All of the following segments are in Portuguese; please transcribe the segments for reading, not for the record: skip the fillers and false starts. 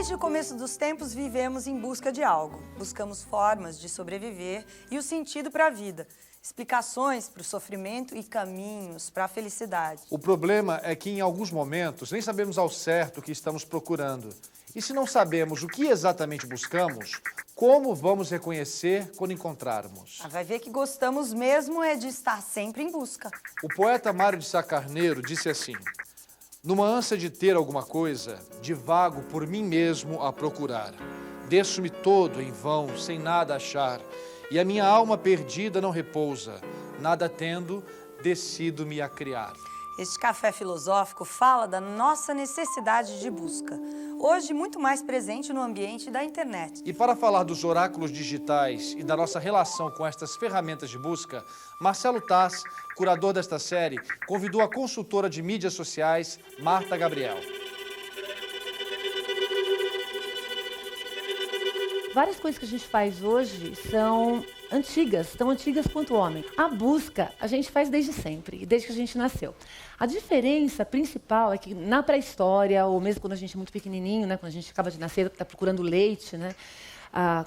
Desde o começo dos tempos, vivemos em busca de algo. Buscamos formas de sobreviver e o sentido para a vida, explicações para o sofrimento e caminhos para a felicidade. O problema é que, em alguns momentos, nem sabemos ao certo o que estamos procurando. E se não sabemos o que exatamente buscamos, como vamos reconhecer quando encontrarmos? Vai ver que gostamos mesmo é de estar sempre em busca. O poeta Mário de Sá Carneiro disse assim: numa ânsia de ter alguma coisa, divago por mim mesmo a procurar. Desço-me todo em vão, sem nada achar, e a minha alma perdida não repousa. Nada tendo, decido-me a criar. Este café filosófico fala da nossa necessidade de busca, hoje muito mais presente no ambiente da internet. E para falar dos oráculos digitais e da nossa relação com estas ferramentas de busca, Marcelo Taz, curador desta série, convidou a consultora de mídias sociais, Marta Gabriel. Várias coisas que a gente faz hoje são antigas, tão antigas quanto o homem. A busca a gente faz desde sempre, desde que a gente nasceu. A diferença principal é que na pré-história, ou mesmo quando a gente é muito pequenininho, né, quando a gente acaba de nascer, está procurando leite, né,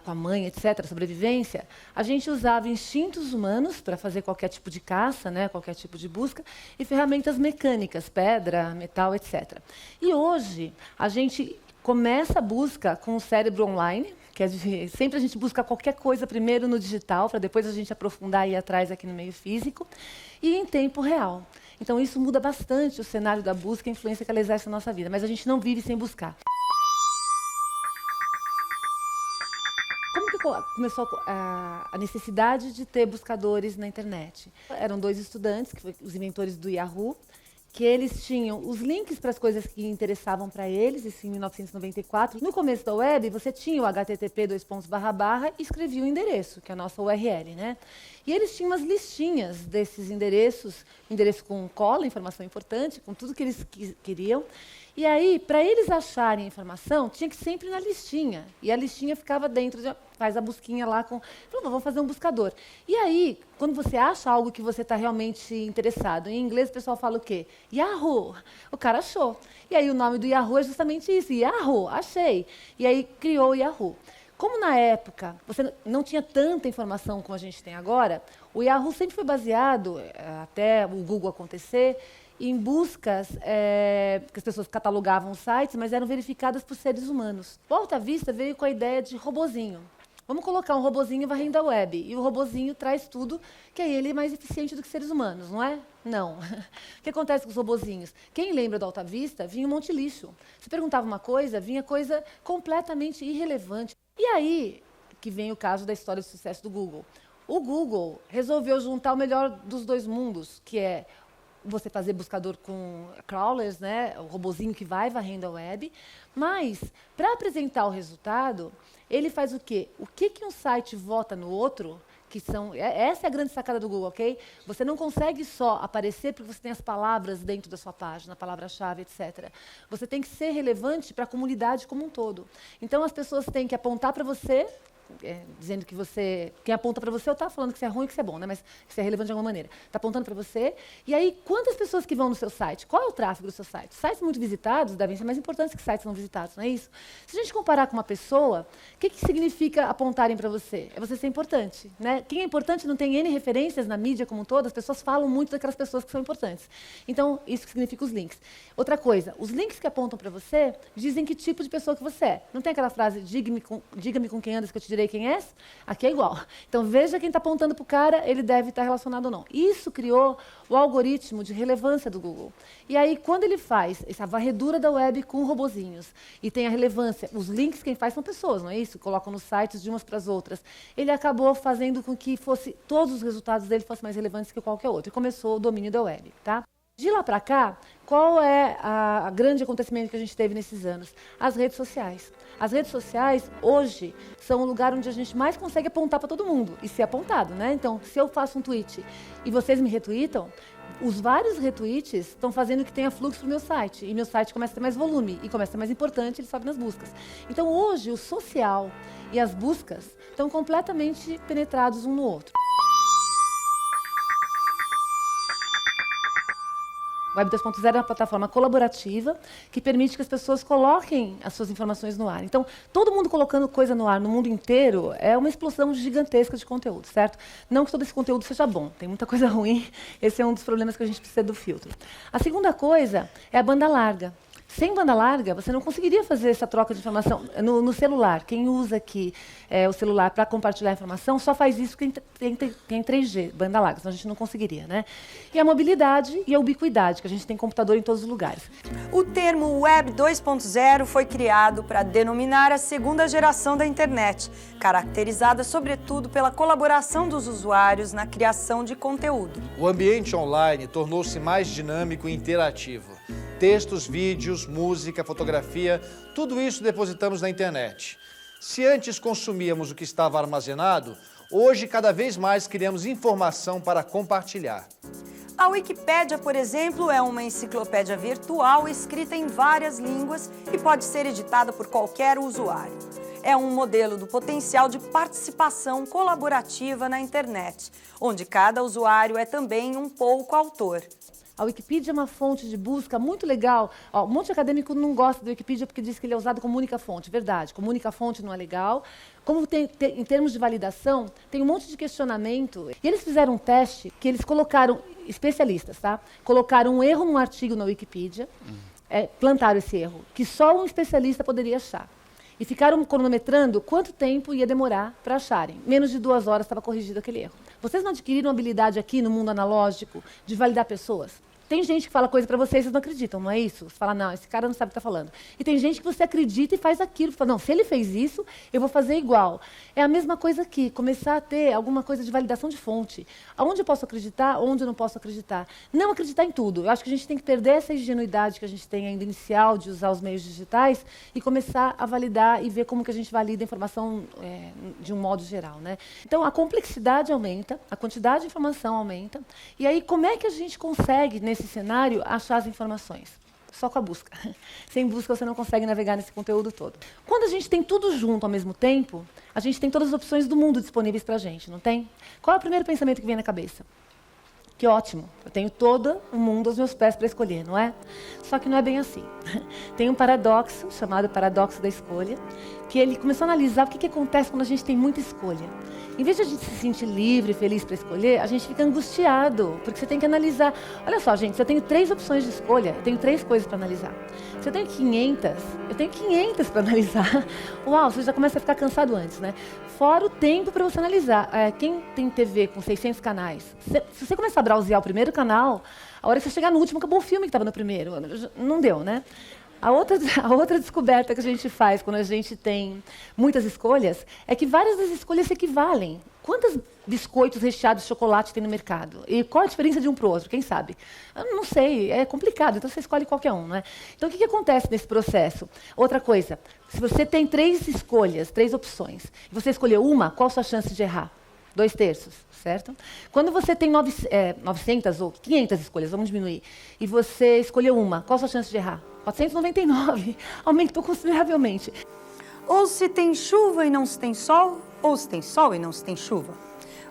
com a mãe, etc., sobrevivência, a gente usava instintos humanos para fazer qualquer tipo de caça, né, qualquer tipo de busca, e ferramentas mecânicas, pedra, metal, etc. E hoje a gente começa a busca com o cérebro online, que é sempre a gente busca qualquer coisa primeiro no digital, para depois a gente aprofundar e ir atrás aqui no meio físico, e em tempo real. Então isso muda bastante o cenário da busca e a influência que ela exerce na nossa vida, mas a gente não vive sem buscar. Como que começou a necessidade de ter buscadores na internet? Eram dois estudantes, que foram os inventores do Yahoo, que eles tinham os links para as coisas que interessavam para eles, isso em 1994. No começo da web, você tinha o http:// e escrevia o endereço, que é a nossa URL, né? E eles tinham umas listinhas desses endereços, endereço com cola, informação importante, com tudo que eles queriam. E aí, para eles acharem a informação, tinha que sempre ir na listinha. E a listinha ficava dentro, faz a busquinha lá com... Falou, vamos fazer um buscador. E aí, quando você acha algo que você está realmente interessado, em inglês o pessoal fala o quê? Yahoo! O cara achou. E aí o nome do Yahoo é justamente isso, Yahoo, achei. E aí criou o Yahoo. Como na época você não tinha tanta informação como a gente tem agora, o Yahoo sempre foi baseado, até o Google acontecer, em buscas que as pessoas catalogavam os sites, mas eram verificadas por seres humanos. O Alta Vista veio com a ideia de robozinho. Vamos colocar um robozinho varrendo a web. E o robozinho traz tudo, que aí ele é mais eficiente do que seres humanos, não é? Não. O que acontece com os robozinhos? Quem lembra do Alta Vista, vinha um monte de lixo. Você perguntava uma coisa, vinha coisa completamente irrelevante. E aí que vem o caso da história de sucesso do Google. O Google resolveu juntar o melhor dos dois mundos, que é você fazer buscador com crawlers, né, o robozinho que vai varrendo a web, mas, para apresentar o resultado, ele faz o quê? O que um site vota no outro, essa é a grande sacada do Google, ok? Você não consegue só aparecer porque você tem as palavras dentro da sua página, a palavra-chave, etc. Você tem que ser relevante para a comunidade como um todo. Então, as pessoas têm que apontar para você, dizendo que quem aponta para você, ou está falando que você é ruim e que você é bom, né? Mas que você é relevante de alguma maneira. Está apontando para você. E aí, quantas pessoas que vão no seu site? Qual é o tráfego do seu site? Sites muito visitados devem ser mais importantes que sites não visitados, não é isso? Se a gente comparar com uma pessoa, o que significa apontarem para você? É você ser importante, né? Quem é importante não tem N referências na mídia como um todo, as pessoas falam muito daquelas pessoas que são importantes. Então, isso significa os links. Outra coisa, os links que apontam para você dizem que tipo de pessoa que você é. Não tem aquela frase, diga-me com quem andas que eu te direi quem és? Aqui é igual. Então, veja quem está apontando para o cara, ele deve estar relacionado ou não. Isso criou o algoritmo de relevância do Google. E aí, quando ele faz essa varredura da web com robozinhos, e tem a relevância, os links quem faz são pessoas, não é isso? Colocam nos sites de umas para as outras. Ele acabou fazendo com que todos os resultados dele fossem mais relevantes que qualquer outro. E começou o domínio da web, tá? De lá para cá, qual é a grande acontecimento que a gente teve nesses anos? As redes sociais. As redes sociais, hoje, são o lugar onde a gente mais consegue apontar para todo mundo e ser apontado, né? Então, se eu faço um tweet e vocês me retweetam, os vários retweets estão fazendo que tenha fluxo para o meu site. E meu site começa a ter mais volume e começa a ser mais importante, ele sobe nas buscas. Então, hoje, o social e as buscas estão completamente penetrados um no outro. Web 2.0 é uma plataforma colaborativa que permite que as pessoas coloquem as suas informações no ar. Então, todo mundo colocando coisa no ar no mundo inteiro é uma explosão gigantesca de conteúdo, certo? Não que todo esse conteúdo seja bom, tem muita coisa ruim, esse é um dos problemas que a gente precisa do filtro. A segunda coisa é a banda larga. Sem banda larga, você não conseguiria fazer essa troca de informação no celular. Quem usa aqui o celular para compartilhar informação só faz isso quem tem 3G, banda larga, senão a gente não conseguiria, né? E a mobilidade e a ubiquidade, que a gente tem computador em todos os lugares. O termo Web 2.0 foi criado para denominar a segunda geração da internet, caracterizada sobretudo pela colaboração dos usuários na criação de conteúdo. O ambiente online tornou-se mais dinâmico e interativo. Textos, vídeos, música, fotografia, tudo isso depositamos na internet. Se antes consumíamos o que estava armazenado, hoje cada vez mais criamos informação para compartilhar. A Wikipédia, por exemplo, é uma enciclopédia virtual escrita em várias línguas e pode ser editada por qualquer usuário. É um modelo do potencial de participação colaborativa na internet, onde cada usuário é também um pouco autor. A Wikipedia é uma fonte de busca muito legal. Ó, um monte de acadêmico não gosta da Wikipedia porque diz que ele é usado como única fonte. Verdade, como única fonte não é legal. Como em termos de validação, tem um monte de questionamento. E eles fizeram um teste que eles colocaram, especialistas, tá? Colocaram um erro num artigo na Wikipedia, plantaram esse erro, que só um especialista poderia achar. E ficaram cronometrando quanto tempo ia demorar para acharem. Menos de 2 horas estava corrigido aquele erro. Vocês não adquiriram habilidade aqui no mundo analógico de validar pessoas? Tem gente que fala coisa para vocês e vocês não acreditam, não é isso? Você fala, não, esse cara não sabe o que está falando. E tem gente que você acredita e faz aquilo. Fala, não, se ele fez isso, eu vou fazer igual. É a mesma coisa aqui, começar a ter alguma coisa de validação de fonte. Aonde eu posso acreditar, onde eu não posso acreditar. Não acreditar em tudo. Eu acho que a gente tem que perder essa ingenuidade que a gente tem ainda inicial de usar os meios digitais e começar a validar e ver como que a gente valida a informação de um modo geral, né? Então, a complexidade aumenta, a quantidade de informação aumenta. E aí, como é que a gente consegue, nesse cenário, achar as informações? Só com a busca. Sem busca, você não consegue navegar nesse conteúdo todo. Quando a gente tem tudo junto ao mesmo tempo, a gente tem todas as opções do mundo disponíveis para a gente, não tem? Qual é o primeiro pensamento que vem na cabeça? Que ótimo, eu tenho todo o mundo aos meus pés para escolher, não é? Só que não é bem assim. Tem um paradoxo, chamado paradoxo da escolha, que ele começou a analisar o que acontece quando a gente tem muita escolha. Em vez de a gente se sentir livre, feliz para escolher, a gente fica angustiado, porque você tem que analisar. Olha só, gente, se eu tenho 3 opções de escolha, eu tenho 3 coisas para analisar. Se eu tenho 500, eu tenho 500 para analisar. Uau, você já começa a ficar cansado antes, né? Fora o tempo para você analisar. Quem tem TV com 600 canais, se você começar a browsear o primeiro canal, a hora que você chegar no último, acabou o filme que estava no primeiro. Não deu, né? A outra descoberta que a gente faz quando a gente tem muitas escolhas é que várias das escolhas se equivalem. Quantos biscoitos recheados de chocolate tem no mercado? E qual a diferença de um para o outro? Quem sabe? Eu não sei, é complicado, então você escolhe qualquer um, né? Então, o que acontece nesse processo? Outra coisa, se você tem 3 escolhas, 3 opções, e você escolheu uma, qual a sua chance de errar? 2/3, certo? Quando você tem 900 ou 500 escolhas, vamos diminuir, e você escolheu uma, qual a sua chance de errar? 499, aumentou consideravelmente. Ou se tem chuva e não se tem sol, ou se tem sol e não se tem chuva.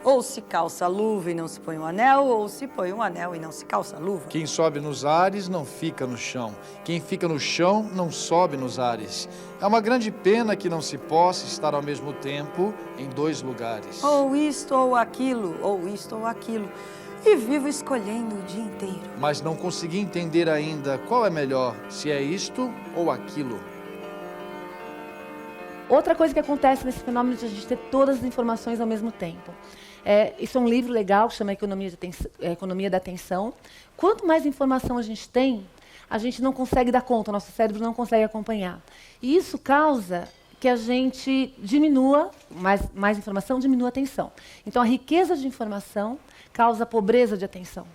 Ou se calça a luva e não se põe um anel, ou se põe um anel e não se calça a luva. Quem sobe nos ares não fica no chão. Quem fica no chão não sobe nos ares. É uma grande pena que não se possa estar ao mesmo tempo em 2 lugares. Ou isto ou aquilo, ou isto ou aquilo. E vivo escolhendo o dia inteiro. Mas não consegui entender ainda qual é melhor, se é isto ou aquilo. Outra coisa que acontece nesse fenômeno de a gente ter todas as informações ao mesmo tempo. Isso é um livro legal que chama Economia da Atenção. Quanto mais informação a gente não consegue dar conta, o nosso cérebro não consegue acompanhar. E isso causa que a gente diminua, mais informação diminua a atenção. Então, a riqueza de informação causa pobreza de atenção.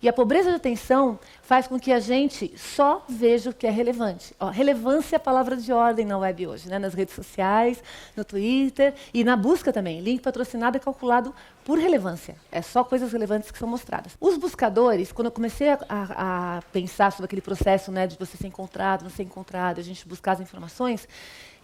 E a pobreza de atenção faz com que a gente só veja o que é relevante. Relevância é a palavra de ordem na web hoje, né? Nas redes sociais, no Twitter e na busca também. Link patrocinado é calculado por relevância. É só coisas relevantes que são mostradas. Os buscadores, quando eu comecei a pensar sobre aquele processo, né, de você ser encontrado, não ser encontrado, a gente buscar as informações,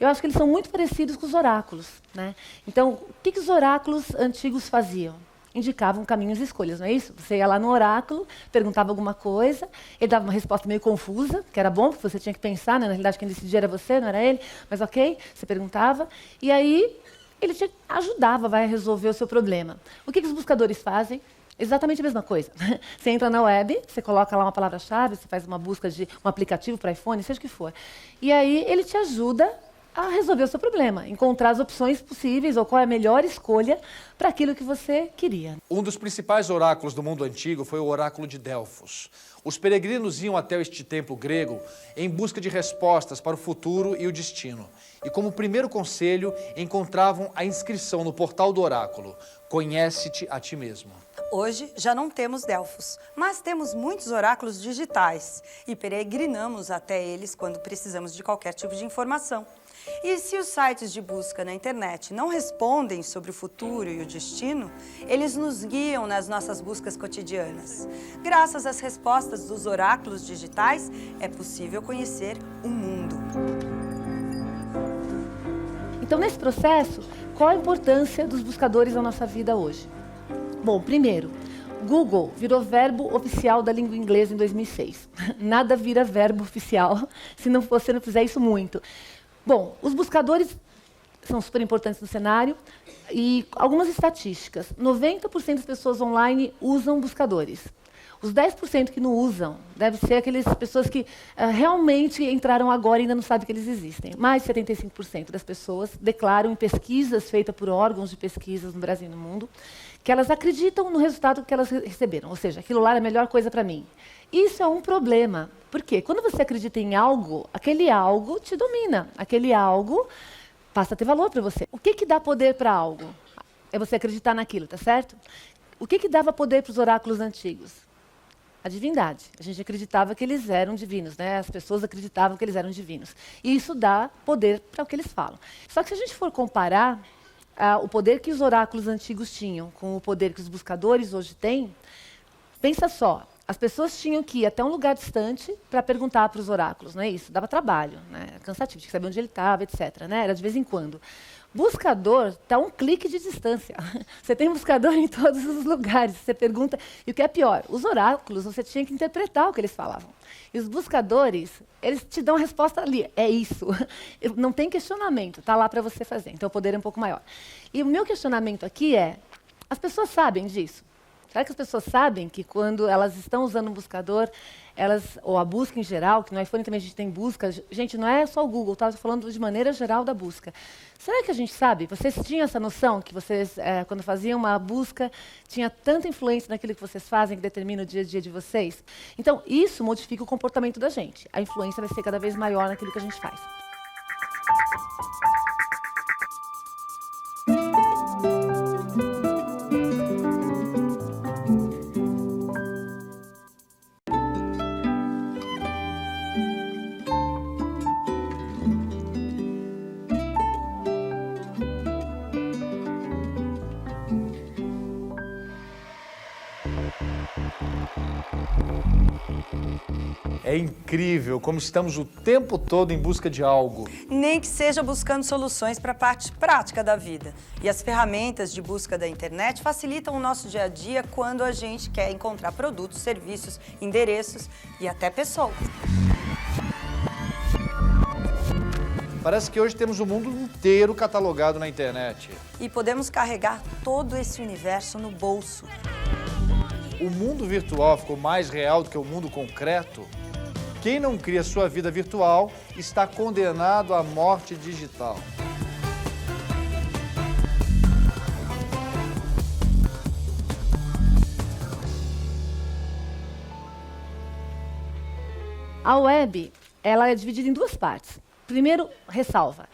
eu acho que eles são muito parecidos com os oráculos, né? Então, o que os oráculos antigos faziam? indicavam caminhos e escolhas, não é isso? Você ia lá no oráculo, perguntava alguma coisa, ele dava uma resposta meio confusa, que era bom, porque você tinha que pensar, né? Na realidade quem decidia era você, não era ele, mas ok, você perguntava, e aí ele te ajudava, vai resolver o seu problema. O que os buscadores fazem? Exatamente a mesma coisa. Você entra na web, você coloca lá uma palavra-chave, você faz uma busca de um aplicativo para iPhone, seja o que for, e aí ele te ajuda a resolver o seu problema, encontrar as opções possíveis ou qual é a melhor escolha para aquilo que você queria. Um dos principais oráculos do mundo antigo foi o oráculo de Delfos. Os peregrinos iam até este templo grego em busca de respostas para o futuro e o destino. E como primeiro conselho, encontravam a inscrição no portal do oráculo: conhece-te a ti mesmo. Hoje já não temos Delfos, mas temos muitos oráculos digitais e peregrinamos até eles quando precisamos de qualquer tipo de informação. E se os sites de busca na internet não respondem sobre o futuro e o destino, eles nos guiam nas nossas buscas cotidianas. Graças às respostas dos oráculos digitais, é possível conhecer o mundo. Então, nesse processo, qual a importância dos buscadores na nossa vida hoje? Bom, primeiro, Google virou verbo oficial da língua inglesa em 2006. Nada vira verbo oficial se você não fizer isso muito. Bom, os buscadores são super importantes no cenário e algumas estatísticas. 90% das pessoas online usam buscadores. Os 10% que não usam devem ser aquelas pessoas que realmente entraram agora e ainda não sabem que eles existem. Mais de 75% das pessoas declaram em pesquisas feitas por órgãos de pesquisas no Brasil e no mundo que elas acreditam no resultado que elas receberam. Ou seja, aquilo lá é a melhor coisa para mim. Isso é um problema. Por quê? Quando você acredita em algo, aquele algo te domina. Aquele algo passa a ter valor para você. O que dá poder para algo? É você acreditar naquilo, tá certo? O que dava poder para os oráculos antigos? A divindade. A gente acreditava que eles eram divinos, né? As pessoas acreditavam que eles eram divinos. E isso dá poder para o que eles falam. Só que se a gente for comparar o poder que os oráculos antigos tinham com o poder que os buscadores hoje têm, pensa só. As pessoas tinham que ir até um lugar distante para perguntar para os oráculos, não é isso? Dava trabalho, né? Era cansativo, tinha que saber onde ele estava, etc. Né? Era de vez em quando. Buscador está a um clique de distância. Você tem buscador em todos os lugares. Você pergunta. E o que é pior, os oráculos, você tinha que interpretar o que eles falavam. E os buscadores, eles te dão a resposta ali. É isso. Não tem questionamento, está lá para você fazer. Então o poder é um pouco maior. E o meu questionamento aqui é: as pessoas sabem disso? Será que as pessoas sabem que quando elas estão usando um buscador, ou a busca em geral, que no iPhone também a gente tem busca, gente, não é só o Google, tá? Estou falando de maneira geral da busca. Será que a gente sabe? Vocês tinham essa noção que vocês, quando faziam uma busca, tinha tanta influência naquilo que vocês fazem que determina o dia a dia de vocês? Então, isso modifica o comportamento da gente. A influência vai ser cada vez maior naquilo que a gente faz. É incrível como estamos o tempo todo em busca de algo. Nem que seja buscando soluções para a parte prática da vida. E as ferramentas de busca da internet facilitam o nosso dia a dia quando a gente quer encontrar produtos, serviços, endereços e até pessoas. Parece que hoje temos o mundo inteiro catalogado na internet. E podemos carregar todo esse universo no bolso. O mundo virtual ficou mais real do que o mundo concreto? Quem não cria sua vida virtual está condenado à morte digital. A web, ela é dividida em duas partes. Primeiro, ressalva.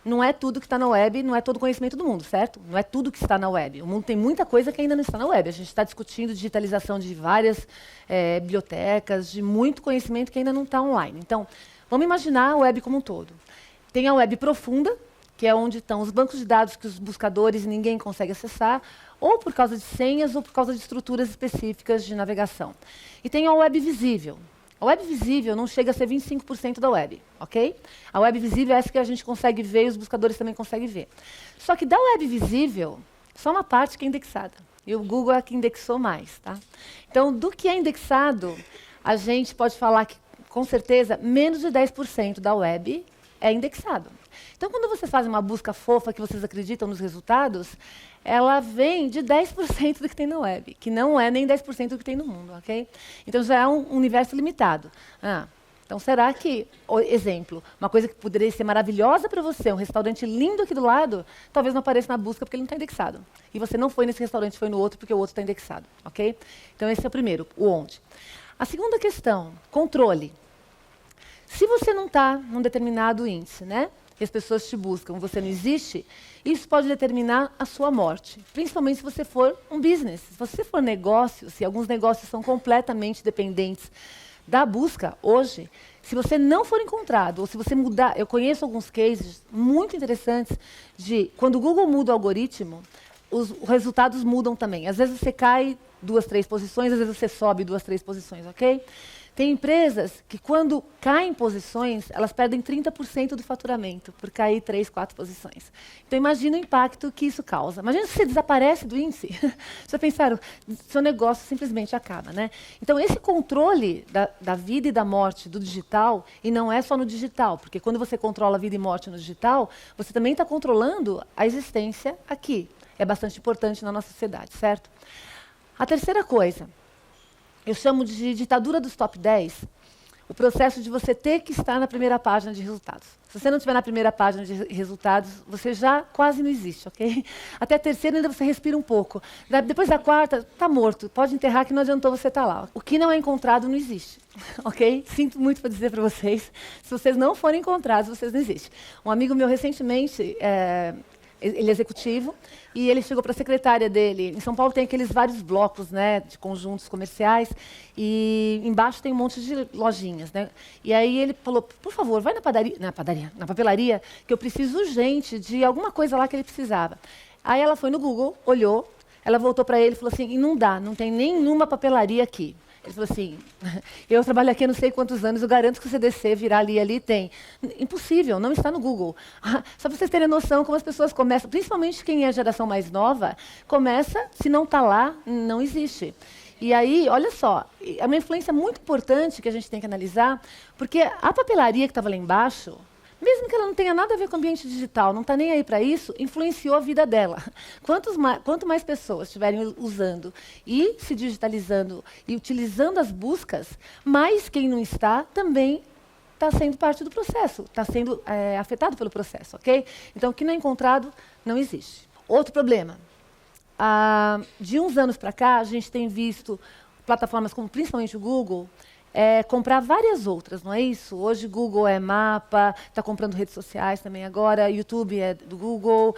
Não é tudo que está na web, não é todo o conhecimento do mundo, certo? Não é tudo que está na web. O mundo tem muita coisa que ainda não está na web. A gente está discutindo digitalização de várias bibliotecas, de muito conhecimento que ainda não está online. Então, vamos imaginar a web como um todo. Tem a web profunda, que é onde estão os bancos de dados que os buscadores ninguém consegue acessar, ou por causa de senhas, ou por causa de estruturas específicas de navegação. E tem a web visível. A web visível não chega a ser 25% da web, ok? A web visível é essa que a gente consegue ver e os buscadores também conseguem ver. Só que da web visível, só uma parte que é indexada. E o Google é que indexou mais, tá? Então, do que é indexado, a gente pode falar que, com certeza, menos de 10% da web é indexado. Então, quando vocês fazem uma busca fofa que vocês acreditam nos resultados, ela vem de 10% do que tem na web, que não é nem 10% do que tem no mundo, ok? Então, já é um universo limitado. Então, será que, exemplo, uma coisa que poderia ser maravilhosa para você, um restaurante lindo aqui do lado, talvez não apareça na busca porque ele não está indexado. E você não foi nesse restaurante, foi no outro porque o outro está indexado, ok? Então, esse é o primeiro, o onde. A segunda questão, controle. Se você não está num determinado índice, né, e as pessoas te buscam, você não existe, isso pode determinar a sua morte, principalmente se você for um business. Se você for negócio, se alguns negócios são completamente dependentes da busca hoje, se você não for encontrado, ou se você mudar, eu conheço alguns cases muito interessantes de quando o Google muda o algoritmo, os resultados mudam também. Às vezes você cai 2, 3 posições, às vezes você sobe 2, 3 posições, ok? Tem empresas que, quando caem posições, elas perdem 30% do faturamento, por cair 3, 4 posições. Então, imagina o impacto que isso causa. Imagina se você desaparece do índice. Já pensaram? Seu negócio simplesmente acaba, né? Então, esse controle da vida e da morte do digital, e não é só no digital, porque quando você controla a vida e morte no digital, você também está controlando a existência aqui. É bastante importante na nossa sociedade, certo? A terceira coisa, eu chamo de ditadura dos top 10, o processo de você ter que estar na primeira página de resultados. Se você não estiver na primeira página de resultados, você já quase não existe, ok? Até a terceira ainda você respira um pouco. Depois da quarta, está morto. Pode enterrar que não adiantou você estar lá. O que não é encontrado não existe, ok? Sinto muito para dizer para vocês, se vocês não forem encontrados, vocês não existem. Um amigo meu recentemente, ele é executivo, e ele chegou para a secretária dele. Em São Paulo tem aqueles vários blocos, né, de conjuntos comerciais, e embaixo tem um monte de lojinhas, né? E aí ele falou, por favor, vai na papelaria, que eu preciso urgente de alguma coisa lá que ele precisava. Aí ela foi no Google, olhou, ela voltou para ele e falou assim, e não tem nenhuma papelaria aqui. Ele falou assim, eu trabalho aqui há não sei quantos anos, eu garanto que você descer, virar ali tem. Impossível, não está no Google. Só para vocês terem noção como as pessoas começam, principalmente quem é a geração mais nova, começa, se não está lá, não existe. E aí, olha só, é uma influência muito importante que a gente tem que analisar, porque a papelaria que estava lá embaixo, mesmo que ela não tenha nada a ver com o ambiente digital, não está nem aí para isso, influenciou a vida dela. Quanto mais pessoas estiverem usando e se digitalizando e utilizando as buscas, mais quem não está também está sendo parte do processo, está sendo afetado pelo processo, ok? Então, o que não é encontrado não existe. Outro problema. De uns anos para cá, a gente tem visto plataformas como principalmente o Google, comprar várias outras, não é isso? Hoje Google é mapa, está comprando redes sociais também agora, YouTube é do Google,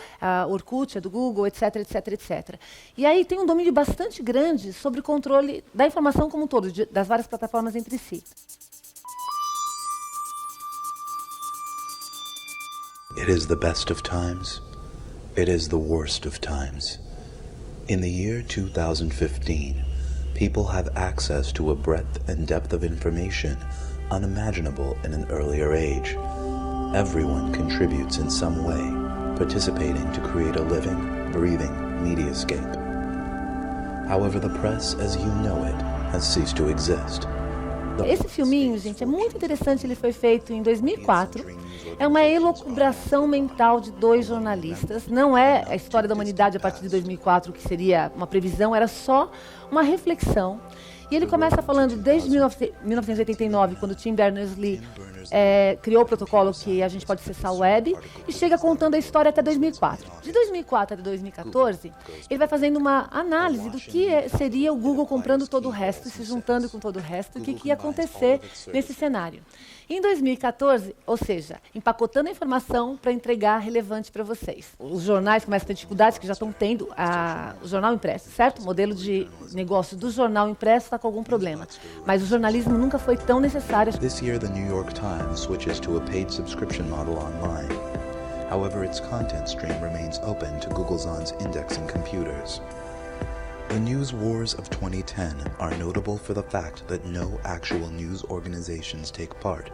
Orkut é do Google, etc, etc, etc. E aí tem um domínio bastante grande sobre o controle da informação como um todo, das várias plataformas entre si. It is the best of times. It is the worst of times. In the year 2015, people have access to a breadth and depth of information unimaginable in an earlier age. Everyone contributes in some way, participating to create a living, breathing mediascape. However, the press as you know it has ceased to exist. Esse filminho, gente, é muito interessante, ele foi feito em 2004. É uma elucubração mental de 2 jornalistas. Não é a história da humanidade a partir de 2004, que seria uma previsão, era só uma reflexão. E ele começa falando desde 1989, quando Tim Berners-Lee criou o protocolo que a gente pode acessar o web, e chega contando a história até 2004. De 2004 até 2014, ele vai fazendo uma análise do que seria o Google comprando todo o resto, se juntando com todo o resto, e o que ia acontecer nesse cenário. Em 2014, ou seja, empacotando a informação para entregar relevante para vocês. Os jornais começam a ter dificuldades, que já estão tendo o jornal impresso, certo? O modelo de negócio do jornal impresso está com algum problema. Mas o jornalismo nunca foi tão necessário. This year, the New York Times switches to a paid subscription model online. However, its content stream remains open to Google's indexing computers. The news wars of 2010 are notable for the fact that no actual news organizations take part.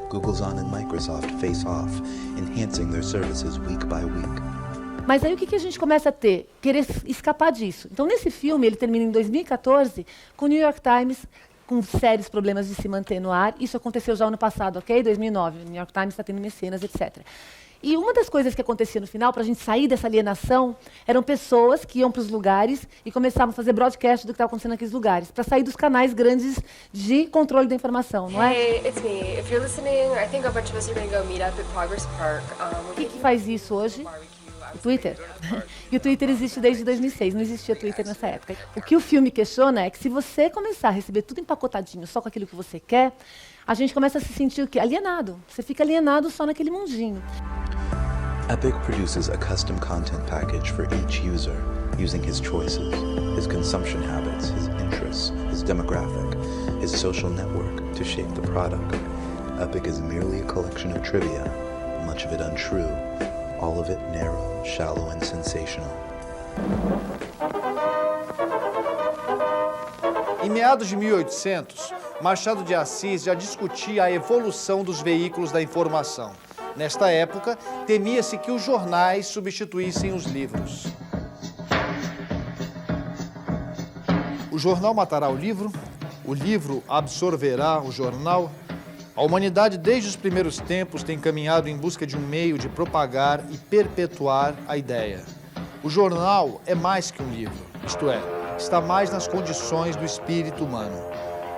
Google's and Microsoft face off, enhancing their services week by week. Mas aí o que a gente começa a ter? Querer escapar disso. Então, nesse filme, ele termina em 2014, com o New York Times com sérios problemas de se manter no ar. Isso aconteceu já ano passado, ok? 2009. O New York Times está tendo mecenas, etc. E uma das coisas que acontecia no final, para a gente sair dessa alienação, eram pessoas que iam para os lugares e começavam a fazer broadcast do que estava acontecendo naqueles lugares, para sair dos canais grandes de controle da informação, não é? Hey, it's me. If you're listening, I think a bunch of us are going to go meet up at Progress Park. O que faz isso hoje? O Twitter. E o Twitter existe desde 2006, não existia Twitter nessa época. O que o filme questiona é que se você começar a receber tudo empacotadinho, só com aquilo que você quer, a gente começa a se sentir o quê? Alienado. Você fica alienado só naquele mundinho. Epic produces a custom content package for each user, using his choices, his consumption habits, his interests, his demographic, his social network to shape the product. Epic is merely a collection of trivia, much of it untrue, all of it narrow, shallow, and sensational. Em meados de 1800, Machado de Assis já discutia a evolução dos veículos da informação. Nesta época, temia-se que os jornais substituíssem os livros. O jornal matará o livro absorverá o jornal. A humanidade, desde os primeiros tempos, tem caminhado em busca de um meio de propagar e perpetuar a ideia. O jornal é mais que um livro, isto é, está mais nas condições do espírito humano.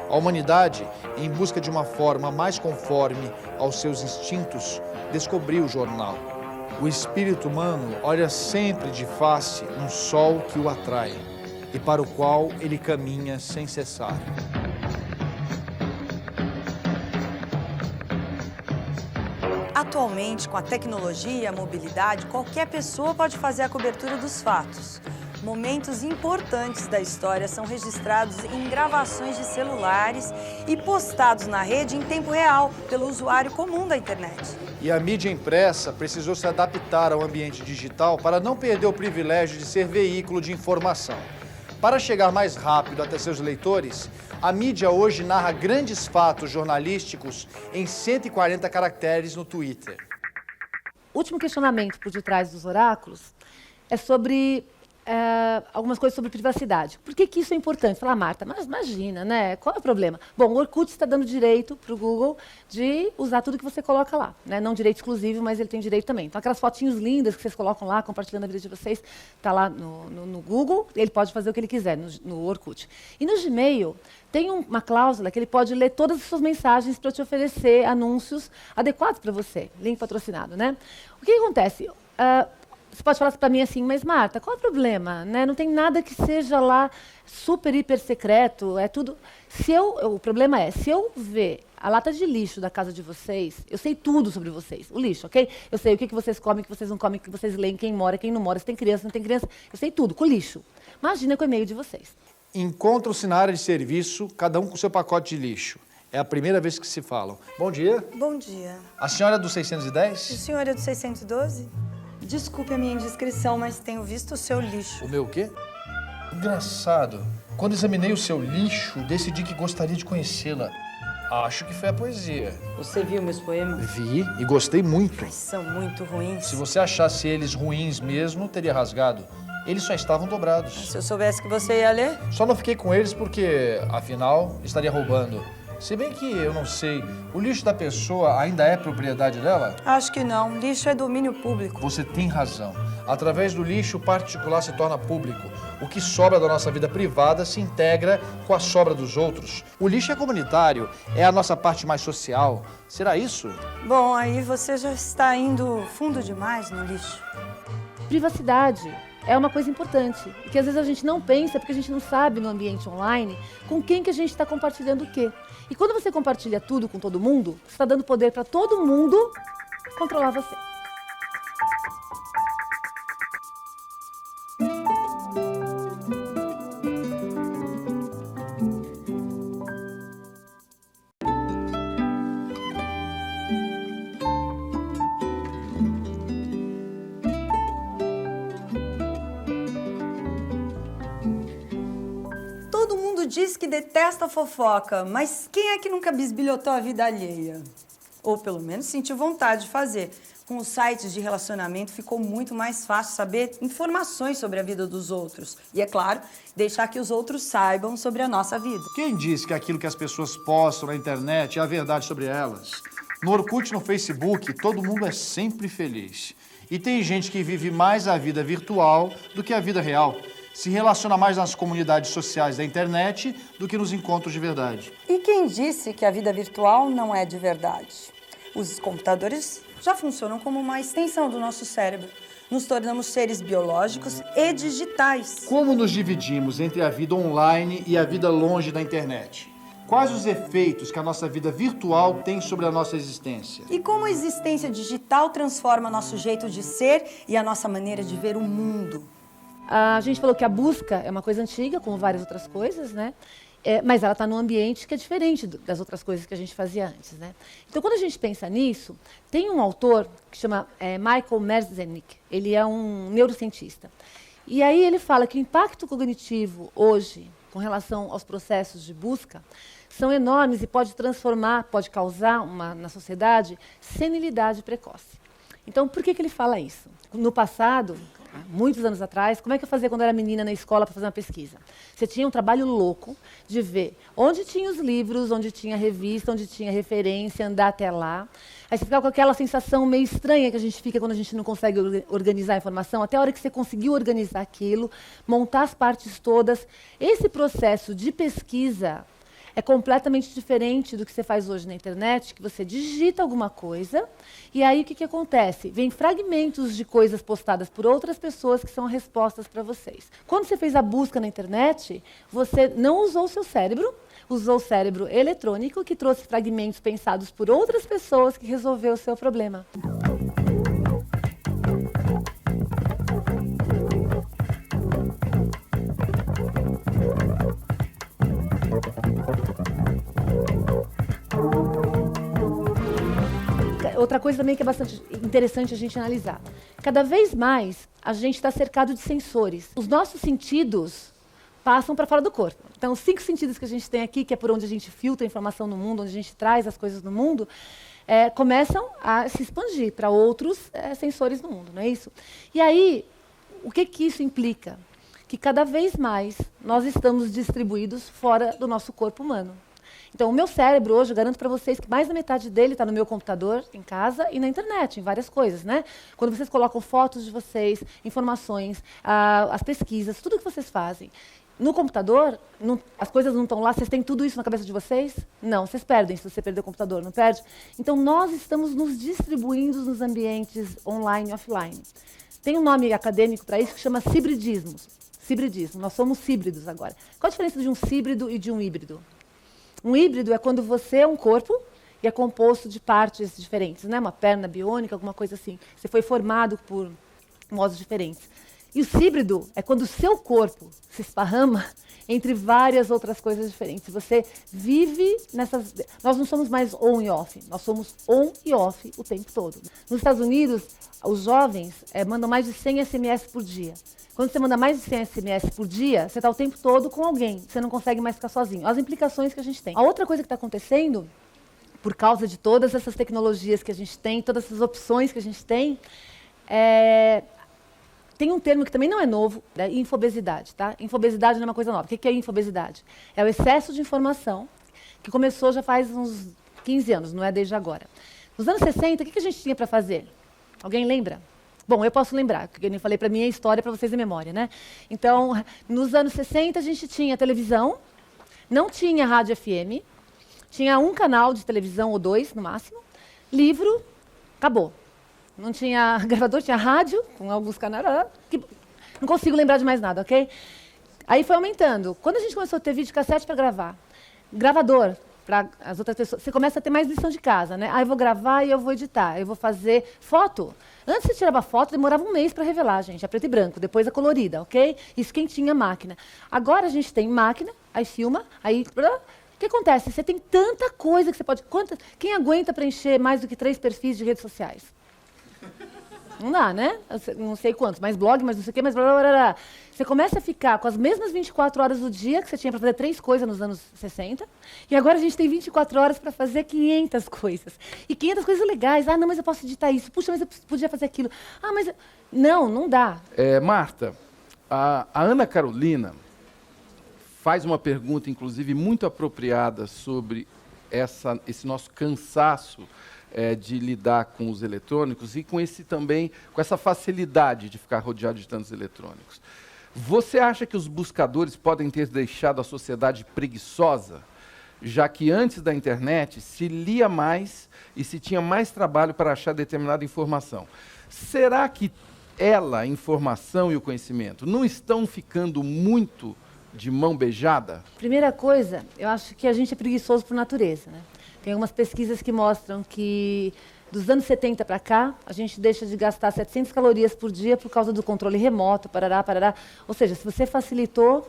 A humanidade, em busca de uma forma mais conforme aos seus instintos, descobriu o jornal. O espírito humano olha sempre de face um sol que o atrai e para o qual ele caminha sem cessar. Atualmente, com a tecnologia e a mobilidade, qualquer pessoa pode fazer a cobertura dos fatos. Momentos importantes da história são registrados em gravações de celulares e postados na rede em tempo real pelo usuário comum da internet. E a mídia impressa precisou se adaptar ao ambiente digital para não perder o privilégio de ser veículo de informação. Para chegar mais rápido até seus leitores, a mídia hoje narra grandes fatos jornalísticos em 140 caracteres no Twitter. O último questionamento por detrás dos oráculos é sobre algumas coisas sobre privacidade. Por que isso é importante? Fala, Marta, mas imagina, né? Qual é o problema? Bom, o Orkut está dando direito para o Google de usar tudo que você coloca lá, né? Não direito exclusivo, mas ele tem direito também. Então, aquelas fotinhos lindas que vocês colocam lá, compartilhando a vida de vocês, está lá no Google, ele pode fazer o que ele quiser no Orkut. E no Gmail, tem uma cláusula que ele pode ler todas as suas mensagens para te oferecer anúncios adequados para você, link patrocinado, né? O que acontece? Você pode falar para mim assim, mas Marta, qual é o problema? Né? Não tem nada que seja lá super, hiper secreto, é tudo... O problema é, se eu ver a lata de lixo da casa de vocês, eu sei tudo sobre vocês, o lixo, ok? Eu sei o que vocês comem, o que vocês não comem, o que vocês leem, quem mora, quem não mora, se tem criança, não tem criança, eu sei tudo, com o lixo. Imagina com o e-mail de vocês. Encontram-se na área de serviço, cada um com seu pacote de lixo. É a primeira vez que se falam. Bom dia. Bom dia. A senhora é do O 610? senhor é do 612? Desculpe a minha indiscrição, mas tenho visto o seu lixo. O meu quê? Engraçado. Quando examinei o seu lixo, decidi que gostaria de conhecê-la. Acho que foi a poesia. Você viu meus poemas? Vi e gostei muito. Mas são muito ruins. Se você achasse eles ruins mesmo, teria rasgado. Eles só estavam dobrados. Se eu soubesse que você ia ler? Só não fiquei com eles porque, afinal, estaria roubando. Se bem que eu não sei, o lixo da pessoa ainda é propriedade dela? Acho que não. Lixo é domínio público. Você tem razão. Através do lixo, o particular se torna público. O que sobra da nossa vida privada se integra com a sobra dos outros. O lixo é comunitário, é a nossa parte mais social. Será isso? Bom, aí você já está indo fundo demais no lixo. Privacidade é uma coisa importante, e que às vezes a gente não pensa porque a gente não sabe no ambiente online com quem que a gente está compartilhando o quê. E quando você compartilha tudo com todo mundo, você está dando poder para todo mundo controlar você. Todo mundo diz que detesta fofoca, mas quem é que nunca bisbilhotou a vida alheia? Ou pelo menos sentiu vontade de fazer. Com os sites de relacionamento ficou muito mais fácil saber informações sobre a vida dos outros. E, é claro, deixar que os outros saibam sobre a nossa vida. Quem disse que aquilo que as pessoas postam na internet é a verdade sobre elas? No Orkut e no Facebook, todo mundo é sempre feliz. E tem gente que vive mais a vida virtual do que a vida real. Se relaciona mais nas comunidades sociais da internet do que nos encontros de verdade. E quem disse que a vida virtual não é de verdade? Os computadores já funcionam como uma extensão do nosso cérebro. Nos tornamos seres biológicos e digitais. Como nos dividimos entre a vida online e a vida longe da internet? Quais os efeitos que a nossa vida virtual tem sobre a nossa existência? E como a existência digital transforma nosso jeito de ser e a nossa maneira de ver o mundo? A gente falou que a busca é uma coisa antiga, como várias outras coisas, né? Mas ela está num ambiente que é diferente das outras coisas que a gente fazia antes, né? Então, quando a gente pensa nisso, tem um autor que chama Michael Merzenich. Ele é um neurocientista. E aí ele fala que o impacto cognitivo hoje, com relação aos processos de busca, são enormes e pode causar na sociedade senilidade precoce. Então, por que ele fala isso? No passado, muitos anos atrás, como é que eu fazia quando eu era menina na escola para fazer uma pesquisa? Você tinha um trabalho louco de ver onde tinha os livros, onde tinha revista, onde tinha referência, andar até lá. Aí você ficava com aquela sensação meio estranha que a gente fica quando a gente não consegue organizar a informação, até a hora que você conseguiu organizar aquilo, montar as partes todas. Esse processo de pesquisa é completamente diferente do que você faz hoje na internet, que você digita alguma coisa, e aí o que acontece? Vem fragmentos de coisas postadas por outras pessoas que são respostas para vocês. Quando você fez a busca na internet, você não usou o seu cérebro, usou o cérebro eletrônico, que trouxe fragmentos pensados por outras pessoas que resolveu o seu problema. Outra coisa também que é bastante interessante a gente analisar. Cada vez mais, a gente está cercado de sensores. Os nossos sentidos passam para fora do corpo. Então, os 5 sentidos que a gente tem aqui, que é por onde a gente filtra a informação no mundo, onde a gente traz as coisas no mundo, começam a se expandir para outros sensores no mundo, não é isso? E aí, o que isso implica? Que cada vez mais nós estamos distribuídos fora do nosso corpo humano. Então, o meu cérebro hoje, eu garanto para vocês que mais da metade dele está no meu computador, em casa e na internet, em várias coisas, né? Quando vocês colocam fotos de vocês, informações, as pesquisas, tudo que vocês fazem. No computador, as coisas não estão lá, vocês têm tudo isso na cabeça de vocês? Não, vocês perdem se você perder o computador, não perde? Então, nós estamos nos distribuindo nos ambientes online e offline. Tem um nome acadêmico para isso que chama cibridismo. Cibridismo, nós somos híbridos agora. Qual a diferença de um híbrido e de um híbrido? Um híbrido é quando você é um corpo e é composto de partes diferentes, né? Uma perna biônica, alguma coisa assim. Você foi formado por modos diferentes. E o híbrido é quando o seu corpo se esparrama entre várias outras coisas diferentes. Você vive nessas... Nós não somos mais on e off, nós somos on e off o tempo todo. Nos Estados Unidos, os jovens mandam mais de 100 SMS por dia. Quando você manda mais de 100 SMS por dia, você está o tempo todo com alguém. Você não consegue mais ficar sozinho. As implicações que a gente tem. A outra coisa que está acontecendo, por causa de todas essas tecnologias que a gente tem, todas essas opções que a gente tem, tem um termo que também não é novo, infobesidade. Tá? Infobesidade não é uma coisa nova. O que é infobesidade? É o excesso de informação, que começou já faz uns 15 anos, não é desde agora. Nos anos 60, o que a gente tinha para fazer? Alguém lembra? Bom, eu posso lembrar, porque eu nem falei para mim a história para vocês em memória, né? Então, nos anos 60 a gente tinha televisão, não tinha rádio FM, tinha um canal de televisão ou 2 no máximo, livro, acabou. Não tinha gravador, tinha rádio, com alguns canais, não consigo lembrar de mais nada, ok? Aí foi aumentando. Quando a gente começou a ter videocassete para gravar, gravador para as outras pessoas, você começa a ter mais lição de casa, né? Eu vou gravar e eu vou editar, eu vou fazer foto. Antes você tirava foto, demorava um mês para revelar, gente, a preto e branco, depois a colorida, ok? Isso quem tinha máquina. Agora a gente tem máquina, aí filma, aí... O que acontece? Você tem tanta coisa que você pode... Quem aguenta preencher mais do que 3 perfis de redes sociais? Não dá, né? Não sei quantos, mais blog, mais não sei o quê, mais blá, blá, blá, blá. Você começa a ficar com as mesmas 24 horas do dia que você tinha para fazer 3 coisas nos anos 60, e agora a gente tem 24 horas para fazer 500 coisas. E 500 coisas legais. Ah, não, mas eu posso editar isso. Puxa, mas eu podia fazer aquilo. Ah, mas... Não dá. Marta, a Ana Carolina faz uma pergunta, inclusive, muito apropriada sobre esse nosso cansaço de lidar com os eletrônicos e com essa facilidade de ficar rodeado de tantos eletrônicos. Você acha que os buscadores podem ter deixado a sociedade preguiçosa, já que antes da internet se lia mais e se tinha mais trabalho para achar determinada informação? Será que a informação e o conhecimento não estão ficando muito de mão beijada? Primeira coisa, eu acho que a gente é preguiçoso por natureza, né? Tem algumas pesquisas que mostram que dos anos 70 para cá, a gente deixa de gastar 700 calorias por dia por causa do controle remoto, parará, parará. Ou seja, se você facilitou,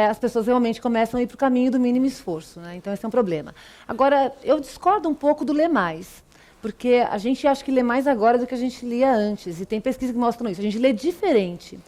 as pessoas realmente começam a ir para o caminho do mínimo esforço, né? Então, esse é um problema. Agora, eu discordo um pouco do ler mais, porque a gente acha que lê mais agora do que a gente lia antes, e tem pesquisas que mostram isso. A gente lê diferente.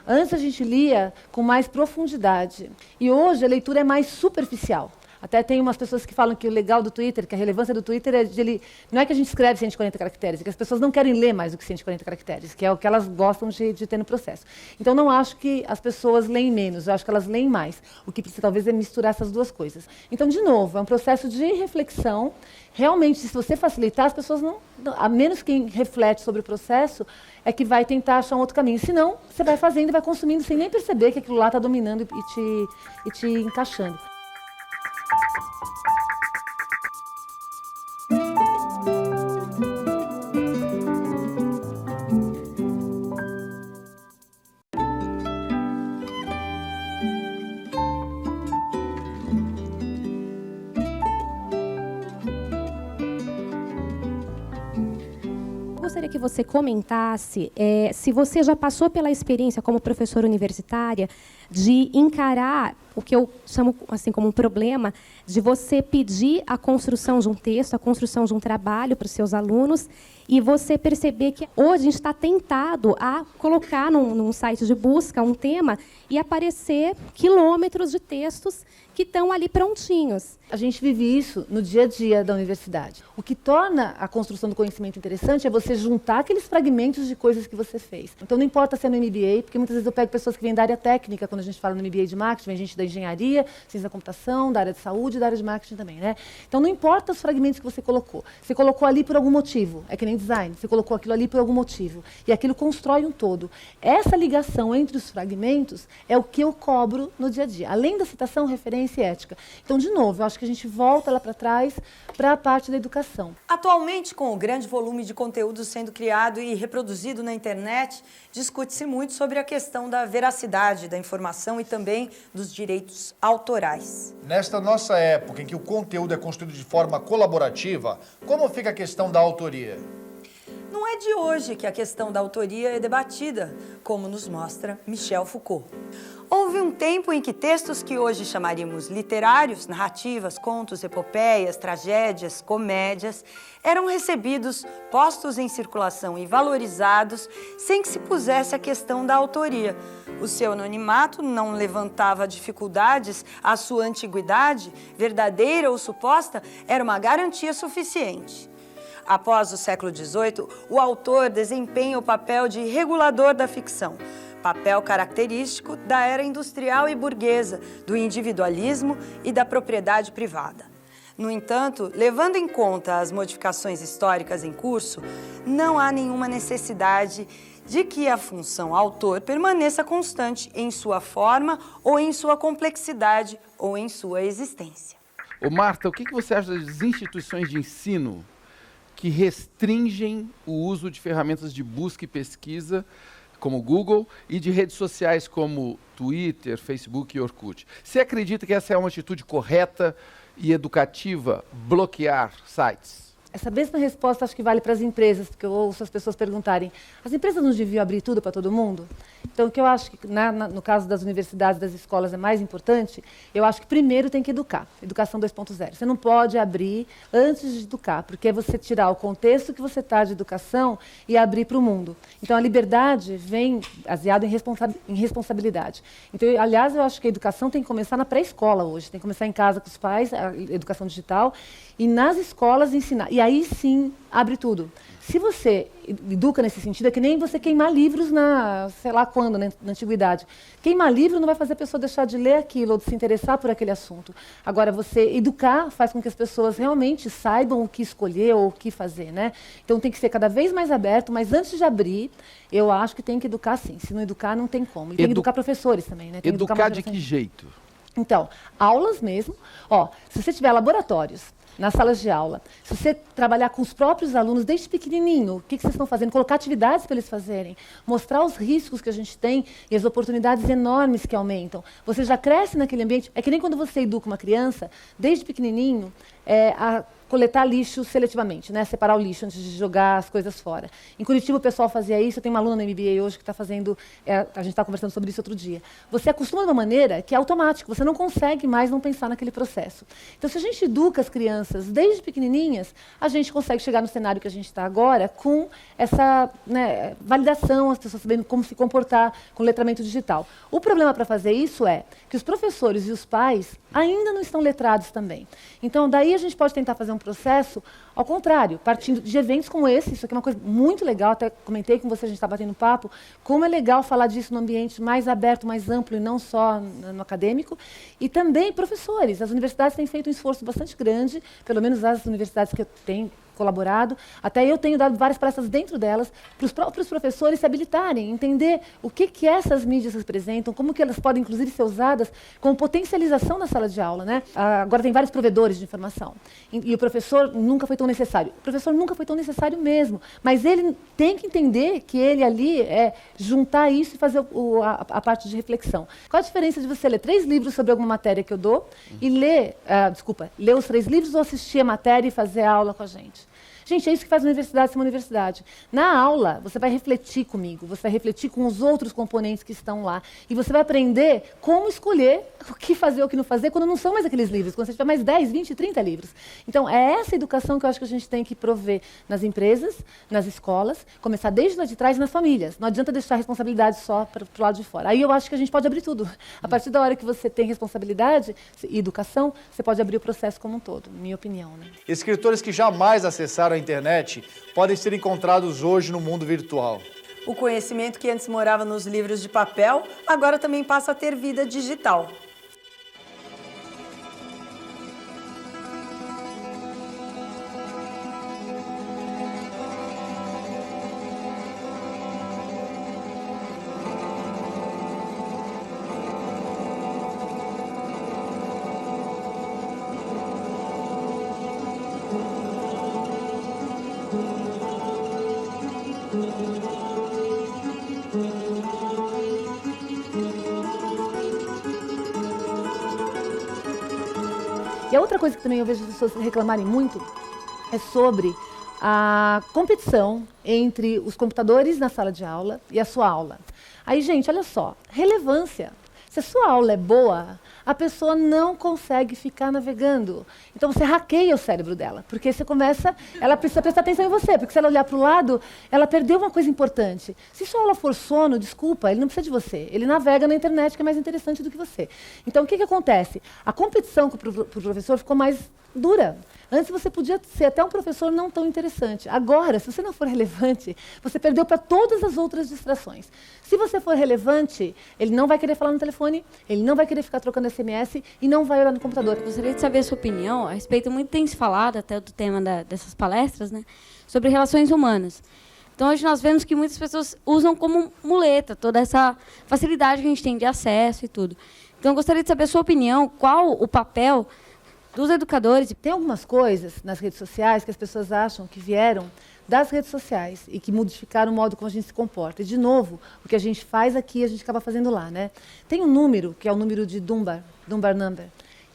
Antes a gente lia com mais profundidade, e hoje a leitura é mais superficial. Até tem umas pessoas que falam que o legal do Twitter, que a relevância do Twitter é de ele... Não é que a gente escreve 140 caracteres, é que as pessoas não querem ler mais do que 140 caracteres, que é o que elas gostam de ter no processo. Então, não acho que as pessoas leem menos, eu acho que elas leem mais. O que precisa, talvez, é misturar essas duas coisas. Então, de novo, é um processo de reflexão. Realmente, se você facilitar, as pessoas não... A menos quem reflete sobre o processo é que vai tentar achar um outro caminho. Senão, você vai fazendo e vai consumindo sem nem perceber que aquilo lá está dominando e te encaixando. Gostaria que você comentasse se você já passou pela experiência como professora universitária de encarar o que eu chamo assim como um problema de você pedir a construção de um texto, a construção de um trabalho para os seus alunos e você perceber que hoje a gente está tentado a colocar num site de busca um tema e aparecer quilômetros de textos que estão ali prontinhos. A gente vive isso no dia a dia da universidade. O que torna a construção do conhecimento interessante é você juntar aqueles fragmentos de coisas que você fez. Então, não importa se é no MBA, porque muitas vezes eu pego pessoas que vêm da área técnica, quando a gente fala no MBA de marketing, vem gente da engenharia, ciência da computação, da área de saúde e da área de marketing também, né? Então, não importa os fragmentos que você colocou. Você colocou ali por algum motivo. É que nem design. Você colocou aquilo ali por algum motivo. E aquilo constrói um todo. Essa ligação entre os fragmentos é o que eu cobro no dia a dia. Além da citação, referência e ética. Então, de novo, eu acho que a gente volta lá para trás para a parte da educação. Atualmente, com o grande volume de conteúdo sendo criado e reproduzido na internet, discute-se muito sobre a questão da veracidade da informação e também dos direitos autorais. Nesta nossa época em que o conteúdo é construído de forma colaborativa, como fica a questão da autoria? Não é de hoje que a questão da autoria é debatida, como nos mostra Michel Foucault. Houve um tempo em que textos que hoje chamaríamos literários, narrativas, contos, epopeias, tragédias, comédias, eram recebidos, postos em circulação e valorizados sem que se pusesse a questão da autoria. O seu anonimato não levantava dificuldades, a sua antiguidade, verdadeira ou suposta, era uma garantia suficiente. Após o século XVIII, o autor desempenha o papel de regulador da ficção, papel característico da era industrial e burguesa, do individualismo e da propriedade privada. No entanto, levando em conta as modificações históricas em curso, não há nenhuma necessidade de que a função autor permaneça constante em sua forma ou em sua complexidade ou em sua existência. Ô Marta, o que você acha das instituições de ensino que restringem o uso de ferramentas de busca e pesquisa, como o Google, e de redes sociais como Twitter, Facebook e Orkut? Você acredita que essa é uma atitude correta e educativa, bloquear sites? Essa mesma resposta acho que vale para as empresas, porque eu ouço as pessoas perguntarem, as empresas não deviam abrir tudo para todo mundo? Então, o que eu acho que, no caso das universidades, das escolas, é mais importante, eu acho que primeiro tem que educar, educação 2.0. Você não pode abrir antes de educar, porque é você tirar o contexto que você está de educação e abrir para o mundo. Então, a liberdade vem baseada em responsabilidade. Então, aliás, eu acho que a educação tem que começar na pré-escola hoje, tem que começar em casa com os pais, a educação digital, e nas escolas ensinar. E aí sim abre tudo. Se você educa nesse sentido, é que nem você queimar livros sei lá quando, na antiguidade. Queimar livro não vai fazer a pessoa deixar de ler aquilo ou de se interessar por aquele assunto. Agora, você educar faz com que as pessoas realmente saibam o que escolher ou o que fazer, né? Então tem que ser cada vez mais aberto, mas antes de abrir, eu acho que tem que educar sim. Se não educar, não tem como. E tem que educar professores também, né? Tem que educar de que jeito? Então, aulas mesmo. Ó, se você tiver laboratórios, nas salas de aula, se você trabalhar com os próprios alunos desde pequenininho, o que vocês estão fazendo? Colocar atividades para eles fazerem, mostrar os riscos que a gente tem e as oportunidades enormes que aumentam. Você já cresce naquele ambiente. É que nem quando você educa uma criança, desde pequenininho, a coletar lixo seletivamente, né? Separar o lixo antes de jogar as coisas fora. Em Curitiba o pessoal fazia isso, eu tenho uma aluna no MBA hoje que está fazendo, a gente está conversando sobre isso outro dia. Você acostuma de uma maneira que é automático, você não consegue mais não pensar naquele processo. Então, se a gente educa as crianças desde pequenininhas, a gente consegue chegar no cenário que a gente está agora com essa, né, validação, as pessoas sabendo como se comportar com letramento digital. O problema para fazer isso é que os professores e os pais ainda não estão letrados também. Então, daí a gente pode tentar fazer um processo ao contrário, partindo de eventos como esse. Isso aqui é uma coisa muito legal, até comentei com você, a gente está batendo papo, como é legal falar disso num ambiente mais aberto, mais amplo e não só no acadêmico. E também professores. As universidades têm feito um esforço bastante grande, pelo menos as universidades que eu tenho colaborado, até eu tenho dado várias palestras dentro delas, para os próprios professores se habilitarem, entender o que essas mídias representam, como que elas podem, inclusive, ser usadas como potencialização na sala de aula, né? Agora tem vários provedores de informação, e o professor nunca foi tão necessário. O professor nunca foi tão necessário mesmo, mas ele tem que entender que ele ali é juntar isso e fazer a parte de reflexão. Qual a diferença de você ler 3 livros sobre alguma matéria que eu dou e ler os 3 livros ou assistir a matéria e fazer a aula com a gente? Gente, é isso que faz a universidade ser uma universidade. Na aula, você vai refletir comigo, você vai refletir com os outros componentes que estão lá. E você vai aprender como escolher o que fazer ou o que não fazer quando não são mais aqueles livros, quando você tiver mais 10, 20, 30 livros. Então, é essa educação que eu acho que a gente tem que prover nas empresas, nas escolas, começar desde lá de trás e nas famílias. Não adianta deixar a responsabilidade só para o lado de fora. Aí eu acho que a gente pode abrir tudo. A partir da hora que você tem responsabilidade e educação, você pode abrir o processo como um todo, minha opinião, né? Escritores que jamais acessaram a internet podem ser encontrados hoje no mundo virtual. O conhecimento que antes morava nos livros de papel, agora também passa a ter vida digital. E a outra coisa que também eu vejo as pessoas reclamarem muito é sobre a competição entre os computadores na sala de aula e a sua aula. Aí, gente, olha só, relevância. Se a sua aula é boa, a pessoa não consegue ficar navegando. Então você hackeia o cérebro dela, porque ela precisa prestar atenção em você, porque se ela olhar para o lado, ela perdeu uma coisa importante. Se sua aula for sono, desculpa, ele não precisa de você. Ele navega na internet, que é mais interessante do que você. Então o que acontece? A competição para o professor ficou mais dura. Antes você podia ser até um professor não tão interessante. Agora, se você não for relevante, você perdeu para todas as outras distrações. Se você for relevante, ele não vai querer falar no telefone, ele não vai querer ficar trocando SMS e não vai olhar no computador. Gostaria de saber a sua opinião a respeito, muito tem se falado até do tema dessas palestras, né, sobre relações humanas. Então, hoje nós vemos que muitas pessoas usam como muleta toda essa facilidade que a gente tem de acesso e tudo. Então, eu gostaria de saber a sua opinião, qual o papel dos educadores. Tem algumas coisas nas redes sociais que as pessoas acham que vieram das redes sociais e que modificaram o modo como a gente se comporta. E, de novo, o que a gente faz aqui, a gente acaba fazendo lá, né? Tem um número, que é o número de Dunbar Number.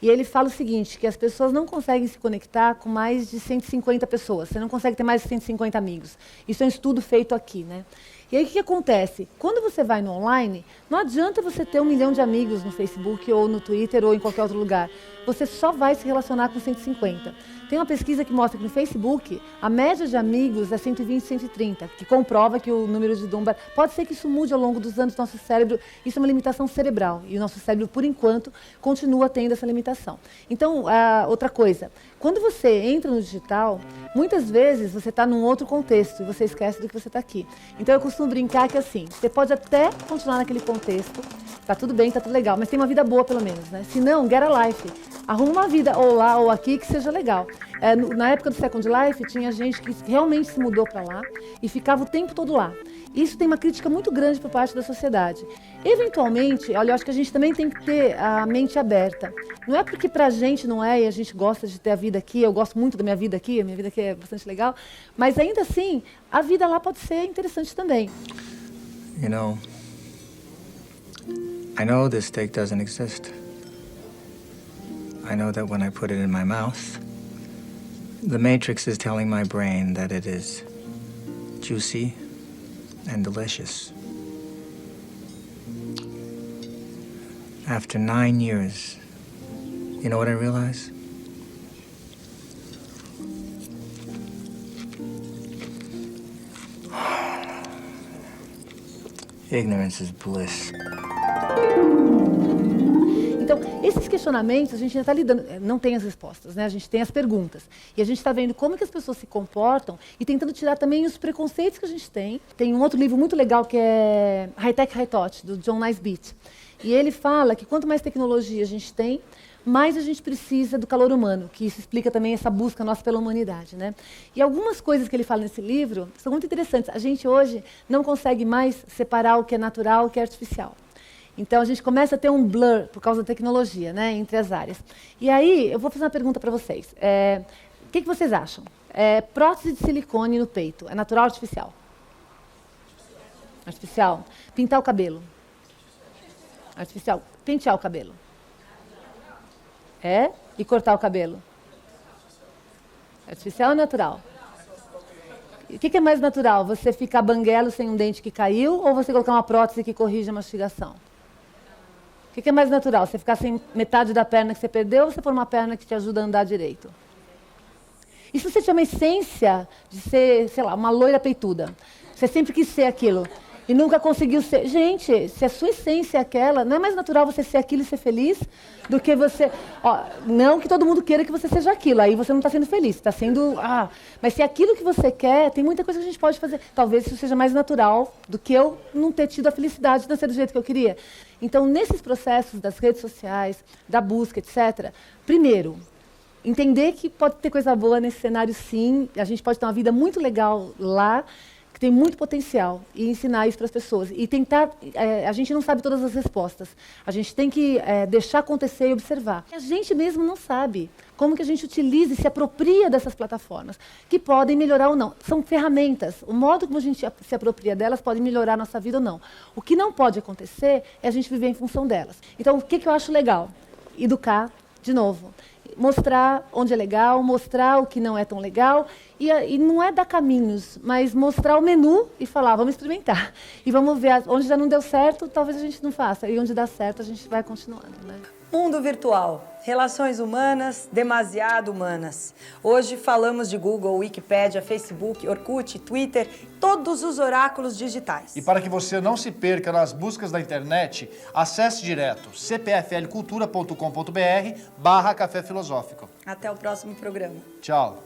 E ele fala o seguinte, que as pessoas não conseguem se conectar com mais de 150 pessoas. Você não consegue ter mais de 150 amigos. Isso é um estudo feito aqui, né? E aí, o que acontece? Quando você vai no online, não adianta você ter 1 milhão de amigos no Facebook ou no Twitter ou em qualquer outro lugar. Você só vai se relacionar com 150. Tem uma pesquisa que mostra que no Facebook, a média de amigos é 120, 130, que comprova que o número de Dunbar... Pode ser que isso mude ao longo dos anos do nosso cérebro. Isso é uma limitação cerebral. E o nosso cérebro, por enquanto, continua tendo essa limitação. Então, outra coisa. Quando você entra no digital, muitas vezes você está num outro contexto e você esquece do que você está aqui. Então, eu costumo brincar que, assim, você pode até continuar naquele contexto, tá tudo bem, tá tudo legal, mas tem uma vida boa, pelo menos, né? Se não, get a life. Arruma uma vida, ou lá ou aqui, que seja legal. Na época do Second Life, tinha gente que realmente se mudou para lá e ficava o tempo todo lá. Isso tem uma crítica muito grande por parte da sociedade. Eventualmente, olha, eu acho que a gente também tem que ter a mente aberta. Não é porque pra gente não é e a gente gosta de ter a vida aqui, eu gosto muito da minha vida aqui, a minha vida aqui é bastante legal, mas ainda assim, a vida lá pode ser interessante também. You know, I know this steak doesn't exist. I know that when I put it in my mouth, the Matrix is telling my brain that it is juicy and delicious. After 9 years, you know what I realize? Ignorance is bliss. Então, esses questionamentos, a gente ainda está lidando, não tem as respostas, né? A gente tem as perguntas. E a gente está vendo como que as pessoas se comportam e tentando tirar também os preconceitos que a gente tem. Tem um outro livro muito legal que é High Tech, High Touch, do John Naisbitt. E ele fala que quanto mais tecnologia a gente tem, mais a gente precisa do calor humano, que isso explica também essa busca nossa pela humanidade, né? E algumas coisas que ele fala nesse livro são muito interessantes. A gente hoje não consegue mais separar o que é natural e o que é artificial. Então, a gente começa a ter um blur por causa da tecnologia, né, entre as áreas. E aí, eu vou fazer uma pergunta para vocês. O que vocês acham? Prótese de silicone no peito, é natural ou artificial? Artificial. Pintar o cabelo? Artificial. Pentear o cabelo? E cortar o cabelo? Artificial ou natural? O que é mais natural? Você ficar banguelo sem um dente que caiu ou você colocar uma prótese que corrige a mastigação? O que é mais natural? Você ficar sem metade da perna que você perdeu ou você pôr uma perna que te ajuda a andar direito? E se você tinha uma essência de ser, sei lá, uma loira peituda? Você sempre quis ser aquilo e nunca conseguiu ser. Gente, se a sua essência é aquela, não é mais natural você ser aquilo e ser feliz do que você... não que todo mundo queira que você seja aquilo, aí você não está sendo feliz, está sendo... mas se é aquilo que você quer, tem muita coisa que a gente pode fazer. Talvez isso seja mais natural do que eu não ter tido a felicidade de nascer do jeito que eu queria. Então, nesses processos das redes sociais, da busca, etc., primeiro, entender que pode ter coisa boa nesse cenário, sim, a gente pode ter uma vida muito legal lá, que tem muito potencial, e ensinar isso para as pessoas. E tentar, a gente não sabe todas as respostas, a gente tem que deixar acontecer e observar. A gente mesmo não sabe como que a gente utiliza e se apropria dessas plataformas, que podem melhorar ou não. São ferramentas, o modo como a gente se apropria delas pode melhorar a nossa vida ou não. O que não pode acontecer é a gente viver em função delas. Então, o que eu acho legal? Educar, de novo. Mostrar onde é legal, mostrar o que não é tão legal, e não é dar caminhos, mas mostrar o menu e falar, vamos experimentar. E vamos ver, onde já não deu certo, talvez a gente não faça, e onde dá certo, a gente vai continuando, né? Mundo virtual, relações humanas, demasiado humanas. Hoje falamos de Google, Wikipédia, Facebook, Orkut, Twitter, todos os oráculos digitais. E para que você não se perca nas buscas da internet, acesse direto cpflcultura.com.br/Café Filosófico. Até o próximo programa. Tchau.